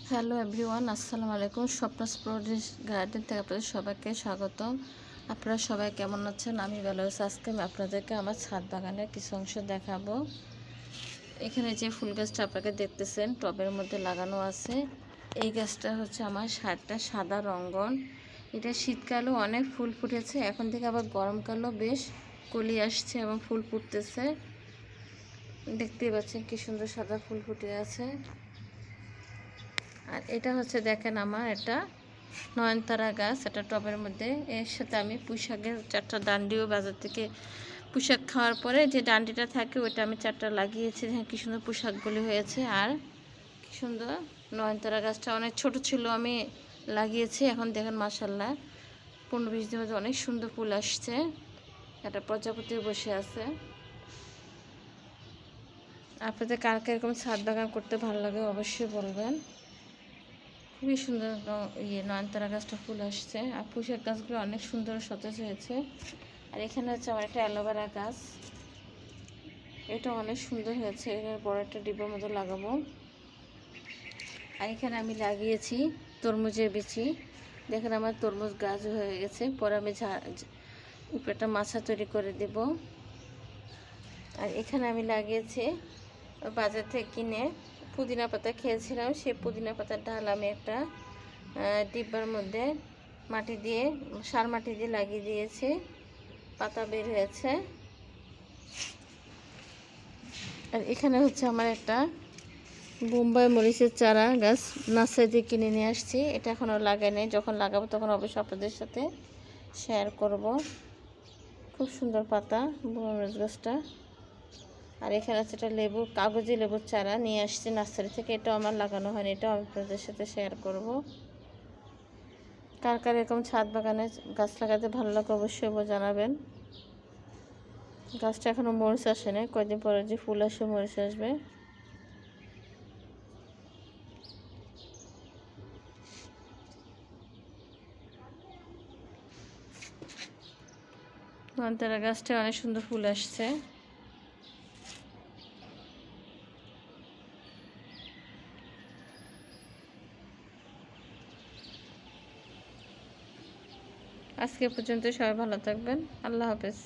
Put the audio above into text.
Hello everyone, আসসালামু আলাইকুম। স্বপ্নাস produce garden থেকে আপনাদের সবাইকে স্বাগতম। আপনারা সবাই কেমন আছেন? আমি ভালো আছি। আজকে আমি আপনাদেরকে আমার ছাদ বাগানের কিছু অংশ দেখাবো। এখানে যে ফুল গাছটা আপনাকে দেখতেছেন টবের মধ্যে লাগানো আছে, এই গাছটা হচ্ছে আমার সাদা রঙ্গন। এটা শীতকালেও অনেক ফুল ফুটেছে, এখন থেকে আবার গরমকালেও বেশ কলি আসছে এবং ফুল ফুটতেছে। দেখতেই পাচ্ছেন কি সুন্দর সাদা ফুল ফুটে আছে। আর এটা হচ্ছে দেখেন আমার এটা নয়নতারা গাছ, এটা টবের মধ্যে। এর সাথে আমি পুঁইশাকের 4টা ডান্ডিও বাজার থেকে পুঁইশাক খাওয়ার পরে যে ডান্ডিটা থাকে ওইটা আমি 4টা লাগিয়েছি। হ্যাঁ, কি সুন্দর পুঁইশাকগুলি হয়েছে। আর কি সুন্দর নয়নতারা গাছটা অনেক ছোট ছিল, আমি লাগিয়েছি। এখন দেখেন মাশাআল্লাহ 15-20 দিনের মধ্যে অনেক সুন্দর ফুল আসছে। একটা প্রজাপতিও বসে আছে। আপনাদের কার এরকম ছাদ বাগান করতে ভালো লাগে অবশ্যই বলবেন। খুবই সুন্দর নয়নতারা গাছটা ফুল আসছে। আর পুঁইশাক গাছগুলো অনেক সুন্দর সতেজ হয়েছে। আর এখানে হচ্ছে আমার একটা অ্যালোভেরা গাছ, এটা অনেক সুন্দর হয়েছে। এর বড় একটা ডিব্বার মতো লাগাবো। আর এখানে আমি লাগিয়েছি তরমুজের বিচি। দেখেন আমার তরমুজ গাছ হয়ে গেছে। পরে আমি উপরে একটা মাছা তৈরি করে দেব। আর এখানে আমি লাগিয়েছি বাজার থেকে কিনে পুদিনা পাতা খেয়েছিলাম, সেই পুদিনা পাতার ডাল আমি একটা ডিব্বার মধ্যে সার মাটি দিয়ে লাগিয়ে দিয়েছি। পাতা বের হয়েছে। আর এখানে হচ্ছে আমার একটা বোম্বাই মরিচের চারা গাছ নার্সারি থেকে কিনে নিয়ে আসছি। এটা এখনও লাগাই নাই, যখন লাগাবো তখন অবশ্যই আপনাদের সাথে শেয়ার করব। খুব সুন্দর পাতা বোম্বাই মরিচ গাছটা। আর এখানে আছে একটা কাগজি লেবুর চারা নিয়ে আসছি নার্সারি থেকে, এটাও আমার লাগানো হয়নি, এটাও আমি আপনাদের সাথে শেয়ার করব। কার কার এরকম ছাদ বাগানে গাছ লাগাতে ভালো লাগে অবশ্যই জানাবেন। গাছটা এখনও মরিচ আসে না, কয়েকদিন পরে যে ফুল আসে মরিচ আসবে। নয়নতারা গাছটা অনেক সুন্দর ফুল আসছে। আজকে পর্যন্ত সবাই ভালো থাকবেন। আল্লাহ হাফেজ।